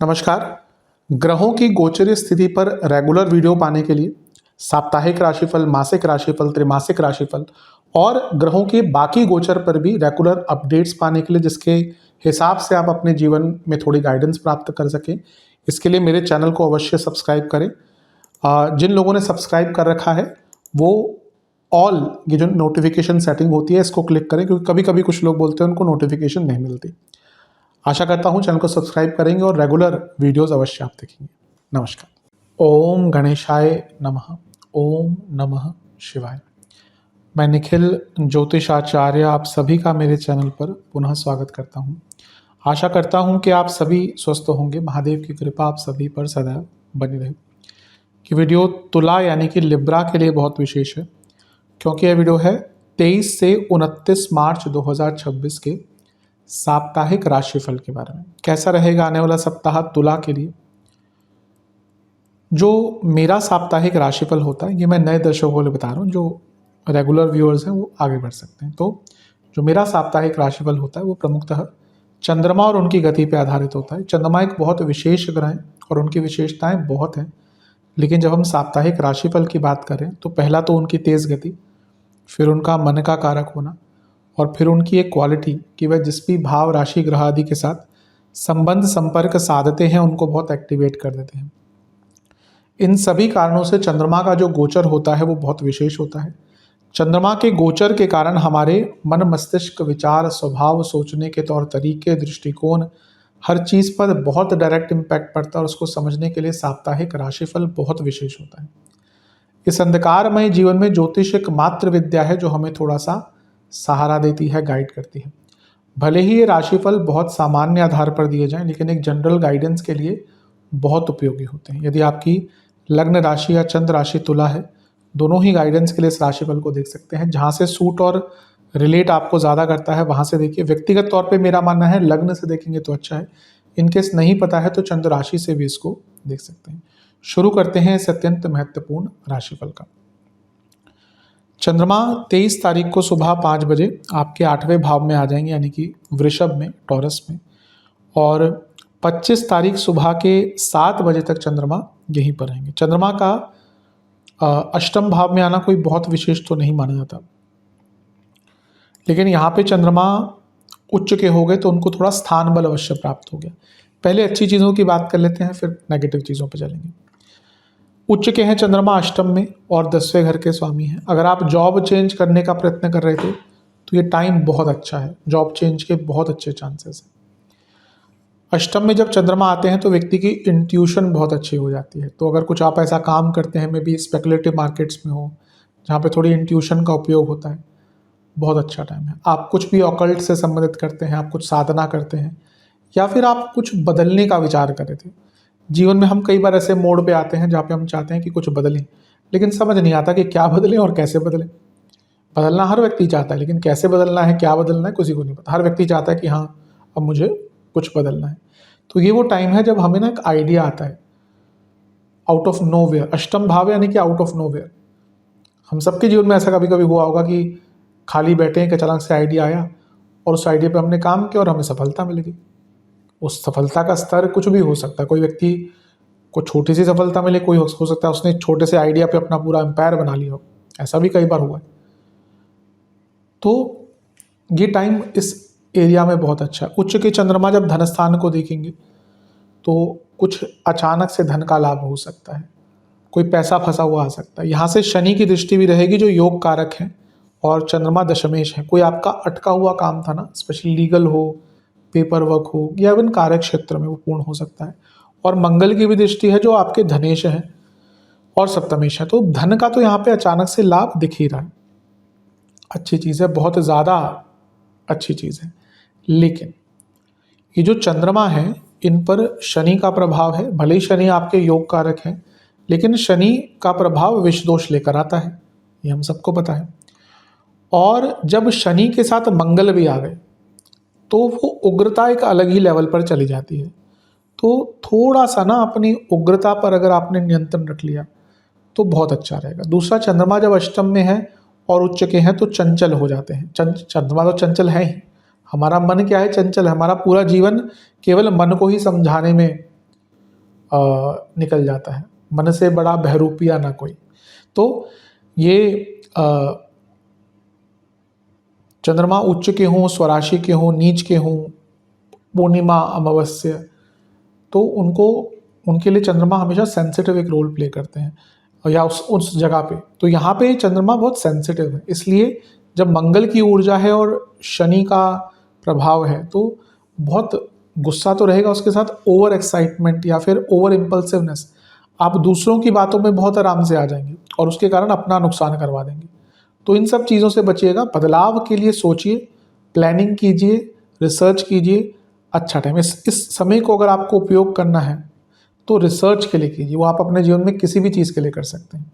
नमस्कार। ग्रहों की गोचरीय स्थिति पर रेगुलर वीडियो पाने के लिए साप्ताहिक राशिफल, मासिक राशिफल, त्रैमासिक राशिफल और ग्रहों के बाकी गोचर पर भी रेगुलर अपडेट्स पाने के लिए, जिसके हिसाब से आप अपने जीवन में थोड़ी गाइडेंस प्राप्त कर सकें, इसके लिए मेरे चैनल को अवश्य सब्सक्राइब करें। जिन लोगों ने सब्सक्राइब कर रखा है वो ऑल ये जो नोटिफिकेशन सेटिंग होती है इसको क्लिक करें, क्योंकि कभी कभी कुछ लोग बोलते हैं उनको नोटिफिकेशन नहीं मिलती। आशा करता हूँ चैनल को सब्सक्राइब करेंगे और रेगुलर वीडियोस अवश्य आप देखेंगे। नमस्कार। ओम गणेशाय नमः। ओम नमः शिवाय। मैं निखिल ज्योतिषाचार्य आप सभी का मेरे चैनल पर पुनः स्वागत करता हूँ। आशा करता हूँ कि आप सभी स्वस्थ होंगे। महादेव की कृपा आप सभी पर सदैव बनी रहे। कि वीडियो तुला यानी कि लिब्रा के लिए बहुत विशेष है, क्योंकि यह वीडियो है 23 से 29 मार्च 2026 के साप्ताहिक राशिफल के बारे में। कैसा रहेगा आने वाला सप्ताह तुला के लिए। जो मेरा साप्ताहिक राशिफल होता है ये मैं नए दर्शकों को बता रहा हूँ, जो रेगुलर व्यूअर्स हैं वो आगे बढ़ सकते हैं। तो जो मेरा साप्ताहिक राशिफल होता है वो प्रमुखतः चंद्रमा और उनकी गति पर आधारित होता है। चंद्रमा एक बहुत विशेष ग्रह है और उनकी विशेषताएं बहुत हैं, लेकिन जब हम साप्ताहिक राशिफल की बात करें तो पहला तो उनकी तेज़ गति, फिर उनका मन का कारक होना, और फिर उनकी एक क्वालिटी कि वह जिस भी भाव राशि ग्रह आदि के साथ संबंध संपर्क साधते हैं उनको बहुत एक्टिवेट कर देते हैं। इन सभी कारणों से चंद्रमा का जो गोचर होता है वो बहुत विशेष होता है। चंद्रमा के गोचर के कारण हमारे मन मस्तिष्क, विचार, स्वभाव, सोचने के तौर तरीके, दृष्टिकोण, हर चीज़ पर बहुत डायरेक्ट इम्पैक्ट पड़ता है और उसको समझने के लिए साप्ताहिक राशिफल बहुत विशेष होता है। इस अंधकारमय जीवन में ज्योतिष एक मात्र विद्या है जो हमें थोड़ा सा सहारा देती है, गाइड करती है। भले ही ये राशिफल बहुत सामान्य आधार पर दिए जाएं, लेकिन एक जनरल गाइडेंस के लिए बहुत उपयोगी होते हैं। यदि आपकी लग्न राशि या चंद्र राशि तुला है, दोनों ही गाइडेंस के लिए इस राशिफल को देख सकते हैं। जहाँ से सूट और रिलेट आपको ज़्यादा करता है वहाँ से देखिए। व्यक्तिगत तौर पर मेरा मानना है लग्न से देखेंगे तो अच्छा है। इनकेस नहीं पता है तो चंद्र राशि से भी इसको देख सकते हैं। शुरू करते हैं इस अत्यंत महत्वपूर्ण राशिफल का। चंद्रमा 23 तारीख को सुबह 5 बजे आपके 8वें भाव में आ जाएंगे, यानी कि वृषभ में, टॉरस में, और 25 तारीख सुबह के 7 बजे तक चंद्रमा यहीं पर रहेंगे। चंद्रमा का अष्टम भाव में आना कोई बहुत विशेष तो नहीं माना जाता, लेकिन यहाँ पे चंद्रमा उच्च के हो गए तो उनको थोड़ा स्थान बल अवश्य प्राप्त हो गया। पहले अच्छी चीज़ों की बात कर लेते हैं, फिर नेगेटिव चीज़ों पर चलेंगे। उच्च के हैं चंद्रमा अष्टम में और 10वें घर के स्वामी हैं। अगर आप जॉब चेंज करने का प्रयत्न कर रहे थे तो ये टाइम बहुत अच्छा है, जॉब चेंज के बहुत अच्छे चांसेस हैं। अष्टम में जब चंद्रमा आते हैं तो व्यक्ति की इंट्यूशन बहुत अच्छी हो जाती है। तो अगर कुछ आप ऐसा काम करते हैं, मे बी स्पेकुलेटिव मार्केट्स में हो जहाँ पे थोड़ी इंट्यूशन का उपयोग होता है, बहुत अच्छा टाइम है। आप कुछ भी ऑकल्ट से संबंधित करते हैं, आप कुछ साधना करते हैं, या फिर आप कुछ बदलने का विचार कर रहे थे। जीवन में हम कई बार ऐसे मोड पे आते हैं जहाँ पे हम चाहते हैं कि कुछ बदलें, लेकिन समझ नहीं आता कि क्या बदलें और कैसे बदलें। बदलना हर व्यक्ति चाहता है, लेकिन कैसे बदलना है, क्या बदलना है, किसी को नहीं पता। हर व्यक्ति चाहता है कि हाँ अब मुझे कुछ बदलना है। तो ये वो टाइम है जब हमें ना एक आइडिया आता है आउट ऑफ नोवेयर। अष्टम भाव यानी कि आउट ऑफ नोवेयर। हम सबके जीवन में ऐसा कभी कभी हुआ होगा कि खाली बैठे हैं कि अचानक से आइडिया आया और उस आइडिया पर हमने काम किया और हमें सफलता मिल गई। उस सफलता का स्तर कुछ भी हो सकता है। कोई व्यक्ति को छोटी सी सफलता मिले, कोई हो सकता है उसने छोटे से आइडिया पे अपना पूरा एम्पायर बना लिया हो। ऐसा भी कई बार हुआ है। तो ये टाइम इस एरिया में बहुत अच्छा है। उच्च के चंद्रमा जब धन स्थान को देखेंगे तो कुछ अचानक से धन का लाभ हो सकता है, कोई पैसा फंसा हुआ आ सकता है। यहाँ से शनि की दृष्टि भी रहेगी जो योग कारक है, और चंद्रमा दशमेश है। कोई आपका अटका हुआ काम था ना, स्पेशली लीगल हो, पेपर वर्क हो, या इवन कार्य क्षेत्र में, वो पूर्ण हो सकता है। और मंगल की भी दृष्टि है जो आपके धनेश है और सप्तमेश है। तो धन का तो यहाँ पे अचानक से लाभ दिख ही रहा है। अच्छी चीज़ है, बहुत ज़्यादा अच्छी चीज़ है। लेकिन ये जो चंद्रमा है इन पर शनि का प्रभाव है। भले ही शनि आपके योग कारक हैं, लेकिन शनि का प्रभाव विष दोष लेकर आता है, ये हम सबको पता है। और जब शनि के साथ मंगल भी आ गए तो वो उग्रता एक अलग ही लेवल पर चली जाती है। तो थोड़ा सा ना अपनी उग्रता पर अगर आपने नियंत्रण रख लिया तो बहुत अच्छा रहेगा। दूसरा, चंद्रमा जब अष्टम में है और उच्च के हैं तो चंचल हो जाते हैं। चंद्रमा तो चंचल है ही, हमारा मन क्या है, चंचल है। हमारा पूरा जीवन केवल मन को ही समझाने में निकल जाता है। मन से बड़ा बहरूपिया ना कोई। तो ये चंद्रमा उच्च के हों, स्वराशि के हों, नीच के हों, पूर्णिमा, अमावस्या, तो उनके लिए चंद्रमा हमेशा सेंसिटिव एक रोल प्ले करते हैं, या उस जगह पे। तो यहाँ पे चंद्रमा बहुत सेंसिटिव है, इसलिए जब मंगल की ऊर्जा है और शनि का प्रभाव है तो बहुत गुस्सा तो रहेगा, उसके साथ ओवर एक्साइटमेंट या फिर ओवर इम्पल्सिवनेस। आप दूसरों की बातों में बहुत आराम से आ जाएंगे और उसके कारण अपना नुकसान करवा देंगे। तो इन सब चीज़ों से बचिएगा। बदलाव के लिए सोचिए, प्लानिंग कीजिए, रिसर्च कीजिए। अच्छा टाइम, इस समय को अगर आपको उपयोग करना है तो रिसर्च के लिए कीजिए, वो आप अपने जीवन में किसी भी चीज़ के लिए कर सकते हैं।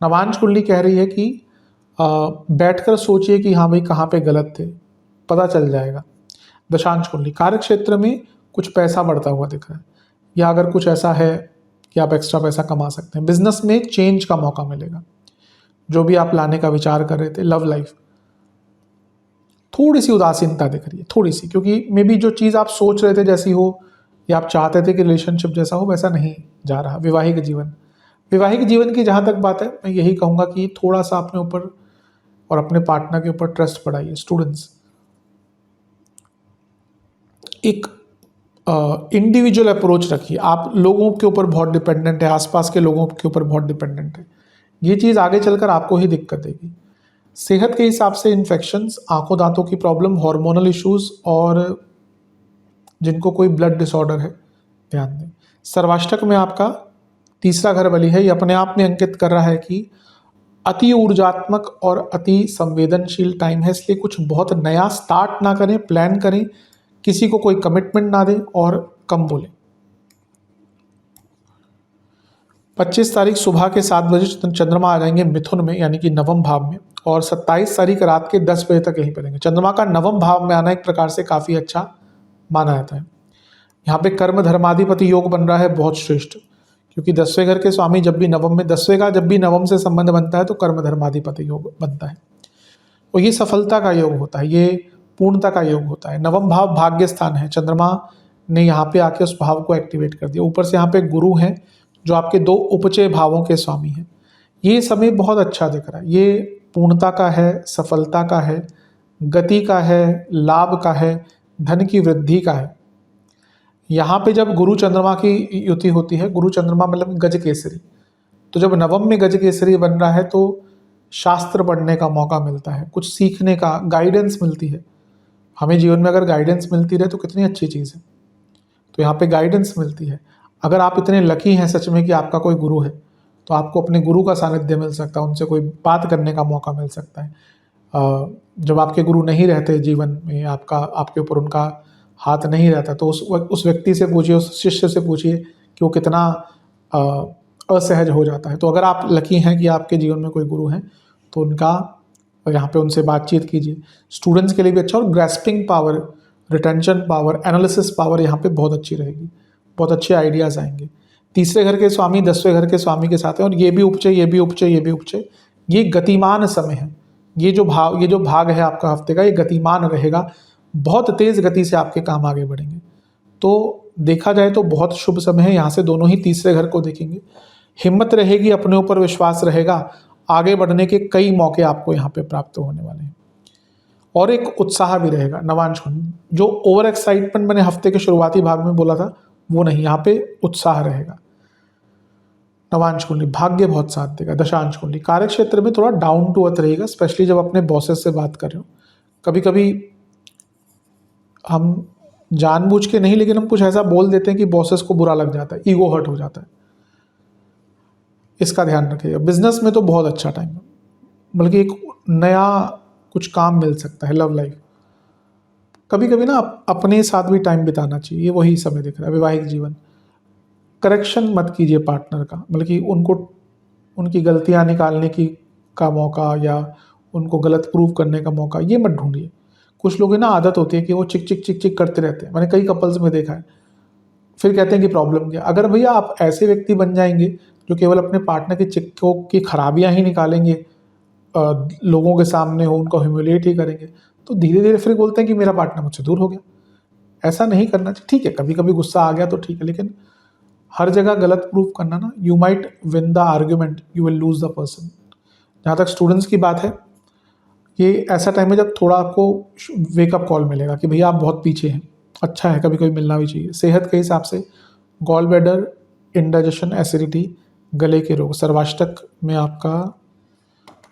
नवांश कुंडली कह रही है कि बैठकर सोचिए कि हाँ भाई कहाँ पे गलत थे, पता चल जाएगा। दशांश कुंडली, कार्य क्षेत्र में कुछ पैसा बढ़ता हुआ दिख रहा है, या अगर कुछ ऐसा है कि आप एक्स्ट्रा पैसा कमा सकते हैं। बिजनेस में चेंज का मौका मिलेगा, जो भी आप लाने का विचार कर रहे थे। लव लाइफ, थोड़ी सी उदासीनता दिख रही है, थोड़ी सी, क्योंकि मे बी जो चीज़ आप सोच रहे थे जैसी हो या आप चाहते थे कि रिलेशनशिप जैसा हो, वैसा नहीं जा रहा। वैवाहिक जीवन की जहाँ तक बात है, मैं यही कहूँगा कि थोड़ा सा अपने ऊपर और अपने पार्टनर के ऊपर ट्रस्ट बढ़ाइए। स्टूडेंट्स, एक इंडिविजुअल अप्रोच रखिए। आप लोगों के ऊपर बहुत डिपेंडेंट है, आसपास के लोगों के ऊपर बहुत डिपेंडेंट है, ये चीज़ आगे चलकर आपको ही दिक्कत देगी। सेहत के हिसाब से इन्फेक्शंस, आंखों दांतों की प्रॉब्लम, हार्मोनल इश्यूज, और जिनको कोई ब्लड डिसऑर्डर है, ध्यान दें। सर्वाष्टक में आपका तीसरा घर बली है, ये अपने आप में अंकित कर रहा है कि अति ऊर्जात्मक और अति संवेदनशील टाइम है, इसलिए कुछ बहुत नया स्टार्ट ना करें, प्लान करें, किसी को कोई कमिटमेंट ना दें और कम बोलें। 25 तारीख सुबह के 7 बजे चंद्रमा आ जाएंगे मिथुन में, यानी कि नवम भाव में, और 27 तारीख रात के 10 बजे तक यहीं पर रहेंगे। चंद्रमा का नवम भाव में आना एक प्रकार से काफ़ी अच्छा माना जाता है। यहाँ पे कर्म धर्माधिपति योग बन रहा है, बहुत श्रेष्ठ, क्योंकि 10वें घर के स्वामी जब भी नवम में, 10वें का जब भी नवम से संबंध बनता है तो कर्म धर्माधिपति योग बनता है, और ये सफलता का योग होता है, ये पूर्णता का योग होता है। नवम भाव भाग्य स्थान है, चंद्रमा ने यहाँ पे आके उस भाव को एक्टिवेट कर दिया। ऊपर से यहाँ पे गुरु हैं जो आपके 2 उपचय भावों के स्वामी हैं। ये समय बहुत अच्छा दिख रहा है, ये पूर्णता का है, सफलता का है, गति का है, लाभ का है, धन की वृद्धि का है। यहाँ पे जब गुरु चंद्रमा की युति होती है, गुरु चंद्रमा मतलब गज केसरी, तो जब नवम में गज केसरी बन रहा है तो शास्त्र पढ़ने का मौका मिलता है, कुछ सीखने का, गाइडेंस मिलती है। हमें जीवन में अगर गाइडेंस मिलती रहे तो कितनी अच्छी चीज़ है। तो यहाँ पे गाइडेंस मिलती है। अगर आप इतने लकी हैं सच में कि आपका कोई गुरु है, तो आपको अपने गुरु का सानिध्य मिल सकता है, उनसे कोई बात करने का मौका मिल सकता है। जब आपके गुरु नहीं रहते जीवन में, आपके ऊपर उनका हाथ नहीं रहता, तो उस व्यक्ति से पूछिए, उस शिष्य से पूछिए कि वो कितना असहज हो जाता है। तो अगर आप लकी हैं कि आपके जीवन में कोई गुरु हैं, तो उनका यहाँ पे उनसे बातचीत कीजिए। स्टूडेंट्स के लिए भी अच्छा, और grasping power, retention power, analysis power यहाँ पे बहुत अच्छी रहेगी, बहुत अच्छे आइडियाज़ आएंगे। तीसरे घर के स्वामी 10वें घर के स्वामी के साथ है, और ये भी उपचय, ये भी उपचय, ये भी उपचय। ये गतिमान समय है, ये जो भाग है आपका हफ्ते का, ये गतिमान रहेगा, बहुत तेज़ गति से आपके काम आगे बढ़ेंगे। तो देखा जाए तो बहुत शुभ समय है। यहाँ से दोनों ही तीसरे घर को देखेंगे, हिम्मत रहेगी, अपने ऊपर विश्वास रहेगा, आगे बढ़ने के कई मौके आपको यहाँ पे प्राप्त होने वाले हैं, और एक उत्साह भी रहेगा। नवांश कुंडली, जो ओवर एक्साइटमेंट मैंने हफ्ते के शुरुआती भाग में बोला था वो नहीं, यहाँ पे उत्साह रहेगा। नवांश कुंडली, भाग्य बहुत साथ देगा। दशांश कुंडली, कार्य क्षेत्र में थोड़ा डाउन टू अर्थ रहेगा, स्पेशली जब अपने बॉसेस से बात कर रहे हो। कभी कभी हम जानबूझ के नहीं, लेकिन हम कुछ ऐसा बोल देते हैं कि बॉसेस को बुरा लग जाता है, ईगो हर्ट हो जाता है, इसका ध्यान रखिएगा। बिजनेस में तो बहुत अच्छा टाइम है, बल्कि एक नया कुछ काम मिल सकता है। लव लाइफ, कभी कभी ना अपने साथ भी टाइम बिताना चाहिए, ये वही समय दिख रहा है। वैवाहिक जीवन, करेक्शन मत कीजिए पार्टनर का, बल्कि उनकी गलतियां निकालने का मौका या उनको गलत प्रूव करने का मौका ये मत ढूंढिए। कुछ लोगों की ना आदत होती है कि वो चिक चिक चिक चिक करते रहते हैं, मैंने कई कपल्स में देखा है, फिर कहते हैं कि प्रॉब्लम क्या। अगर भैया आप ऐसे व्यक्ति बन जाएंगे जो केवल अपने पार्टनर की चिक्कों की खराबियां ही निकालेंगे, लोगों के सामने हो उनको ह्यूमिलिएट ही करेंगे, तो धीरे धीरे फिर बोलते हैं कि मेरा पार्टनर मुझसे दूर हो गया। ऐसा नहीं करना चाहिए। ठीक है, कभी कभी गुस्सा आ गया तो ठीक है, लेकिन हर जगह गलत प्रूफ करना ना, you might win the argument, you will lose the person. जहाँ तक स्टूडेंट्स की बात है, ये ऐसा टाइम है जब थोड़ा आपको वेकअप कॉल मिलेगा कि भैया आप बहुत पीछे हैं। अच्छा है, कभी कभी मिलना भी चाहिए। सेहत के हिसाब से गॉल ब्लैडर, इंडाइजेशन, एसिडिटी, गले के रोग, सर्वाष्टक में आपका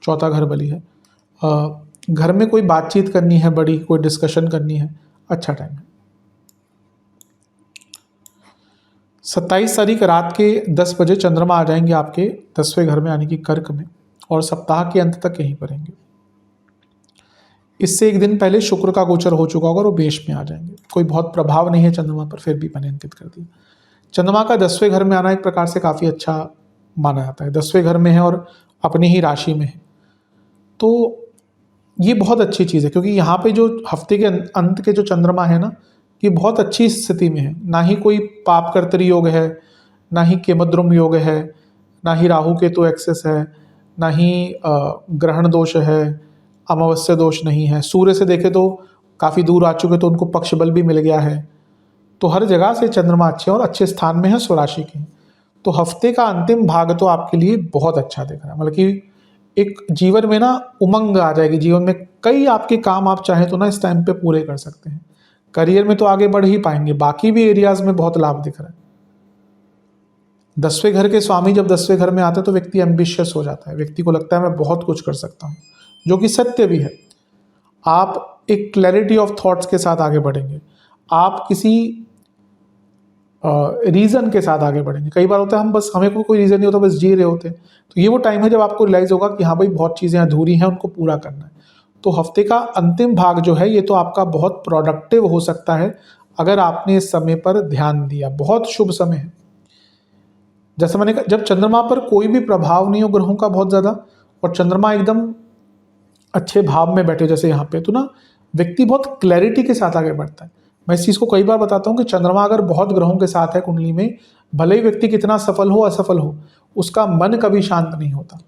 चौथा घर बली है। घर में कोई बातचीत करनी है, बड़ी कोई डिस्कशन करनी है, अच्छा टाइम है। 27 तारीख रात के 10 बजे चंद्रमा आ जाएंगे आपके 10वें घर में, यानी कि कर्क में, और सप्ताह के अंत तक यहीं पर रहेंगे। इससे एक दिन पहले शुक्र का गोचर हो चुका होगा और वो मेष में आ जाएंगे। कोई बहुत प्रभाव नहीं है चंद्रमा पर, फिर भी मैंने अंकित कर दिया। चंद्रमा का 10वें घर में आना एक प्रकार से काफ़ी अच्छा माना जाता है। 10वें घर में है और अपनी ही राशि में है, तो ये बहुत अच्छी चीज़ है, क्योंकि यहाँ पे जो हफ्ते के अंत के जो चंद्रमा है ना, ये बहुत अच्छी स्थिति में है। ना ही कोई पाप कर्तरी योग है, ना ही केमद्रुम योग है, ना ही राहु केतु एक्सेस है, ना ही ग्रहण दोष है, अमावस्या दोष नहीं है। सूर्य से देखे तो काफ़ी दूर आ चुके, तो उनको पक्ष बल भी मिल गया है। तो हर जगह से चंद्रमा अच्छे और अच्छे स्थान में है, स्वराशि के। तो हफ्ते का अंतिम भाग तो आपके लिए बहुत अच्छा दिख रहा है। मतलब कि एक जीवन में ना उमंग आ जाएगी। जीवन में कई आपके काम आप चाहें तो ना इस टाइम पे पूरे कर सकते हैं। करियर में तो आगे बढ़ ही पाएंगे, बाकी भी एरियाज में बहुत लाभ दिख रहा है। 10वें घर के स्वामी जब 10वें घर में आते हैं तो व्यक्ति एम्बिशियस हो जाता है। व्यक्ति को लगता है मैं बहुत कुछ कर सकता हूँ, जो कि सत्य भी है। आप एक क्लैरिटी ऑफ थॉट्स के साथ आगे बढ़ेंगे। आप किसी रीज़न के साथ आगे बढ़ेंगे। कई बार होता है हम बस, हमें कोई रीज़न नहीं होता, बस जी रहे होते हैं। तो ये वो टाइम है जब आपको रियलाइज़ होगा कि हाँ भाई, बहुत चीज़ें अधूरी हैं, उनको पूरा करना है। तो हफ्ते का अंतिम भाग जो है, ये तो आपका बहुत प्रोडक्टिव हो सकता है अगर आपने इस समय पर ध्यान दिया। बहुत शुभ समय है। जैसे मैंने कहा, जब चंद्रमा पर कोई भी प्रभाव नहीं हो ग्रहों का बहुत ज़्यादा, और चंद्रमा एकदम अच्छे भाव में बैठे जैसे यहाँ पे, तो ना व्यक्ति बहुत क्लैरिटी के साथ आगे बढ़ता है। मैं इस चीज़ को कई बार बताता हूँ कि चंद्रमा अगर बहुत ग्रहों के साथ है कुंडली में, भले ही व्यक्ति कितना सफल हो असफल हो, उसका मन कभी शांत नहीं होता।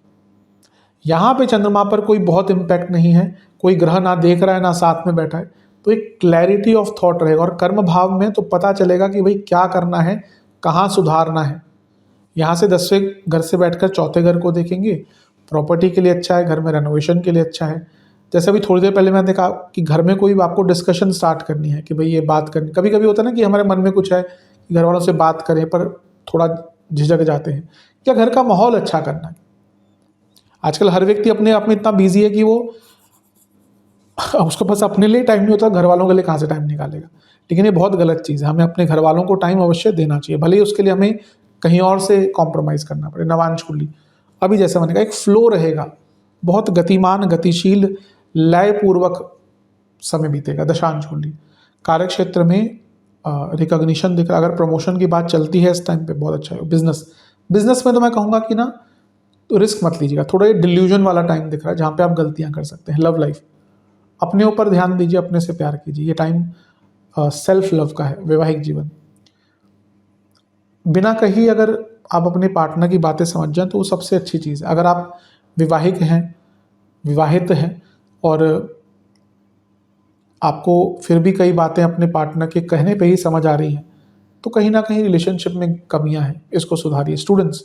यहाँ पे चंद्रमा पर कोई बहुत इम्पैक्ट नहीं है, कोई ग्रह ना देख रहा है ना साथ में बैठा है, तो एक क्लैरिटी ऑफ थॉट रहेगा। और कर्म भाव में तो पता चलेगा कि भाई क्या करना है, कहाँ सुधारना है। यहाँ से 10वें घर से बैठकर चौथे घर को देखेंगे, प्रॉपर्टी के लिए अच्छा है, घर में रेनोवेशन के लिए अच्छा है। जैसे अभी थोड़ी देर पहले मैंने कहा कि घर में कोई आपको डिस्कशन स्टार्ट करनी है कि भाई ये बात करनी, कभी कभी होता है ना कि हमारे मन में कुछ है कि घर वालों से बात करें, पर थोड़ा झिझक जाते हैं, या घर का माहौल अच्छा करना है। आजकल हर व्यक्ति अपने आप में इतना बिजी है कि वो उसके पास अपने लिए टाइम नहीं होता, घर वालों के लिए कहाँ से टाइम निकालेगा। लेकिन ये बहुत गलत चीज़ है। हमें अपने घर वालों को टाइम अवश्य देना चाहिए, भले ही उसके लिए हमें कहीं और से कॉम्प्रोमाइज़ करना पड़े। नवांश कुंडली अभी जैसे मैंने कहा एक फ्लो रहेगा, बहुत गतिमान, गतिशील, लयपूर्वक समय बीतेगा। दशांश कुंडली कार्य क्षेत्र में रिकॉग्निशन दिख रहा है। अगर प्रमोशन की बात चलती है इस टाइम पे, बहुत अच्छा है। बिजनेस में तो मैं कहूँगा कि ना, तो रिस्क मत लीजिएगा। थोड़ा ये डिल्यूजन वाला टाइम दिख रहा है जहाँ पे आप गलतियाँ कर सकते हैं। लव लाइफ, अपने ऊपर ध्यान दीजिए, अपने से प्यार कीजिए। ये टाइम सेल्फ लव का है। वैवाहिक जीवन, बिना कहीं अगर आप अपने पार्टनर की बातें समझ जाएं तो वो सबसे अच्छी चीज़ है। अगर आप विवाहित हैं और आपको फिर भी कई बातें अपने पार्टनर के कहने पे ही समझ आ रही हैं, तो कहीं ना कहीं रिलेशनशिप में कमियां हैं, इसको सुधारिए। स्टूडेंट्स,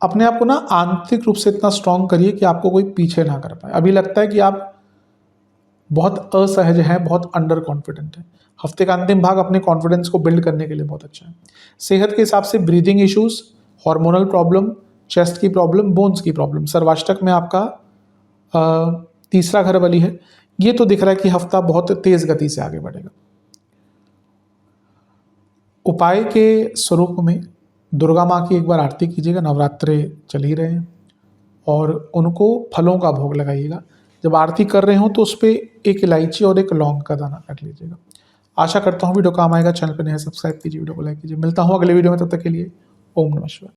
अपने आप को ना आंतरिक रूप से इतना स्ट्रांग करिए कि आपको कोई पीछे ना कर पाए। अभी लगता है कि आप बहुत असहज हैं, बहुत अंडर कॉन्फिडेंट हैं। हफ्ते का अंतिम भाग अपने कॉन्फिडेंस को बिल्ड करने के लिए बहुत अच्छा है। सेहत के हिसाब से breathing issues, hormonal problem, chest की प्रॉब्लम, बोन्स की प्रॉब्लम। सर्वाष्टक में आपका तीसरा घर बली है। ये तो दिख रहा है कि हफ्ता बहुत तेज गति से आगे बढ़ेगा। उपाय के स्वरूप में दुर्गा माँ की एक बार आरती कीजिएगा, नवरात्रे चल ही रहे हैं, और उनको फलों का भोग लगाइएगा। जब आरती कर रहे हो तो उस पर एक इलायची और एक लौंग का दाना काट लीजिएगा। आशा करता हूँ वीडियो काम आएगा। चैनल पर नया सब्सक्राइब कीजिए, वीडियो को लाइक कीजिए। मिलता हूँ अगले वीडियो में, तब तक के लिए ओम नमः शिवाय।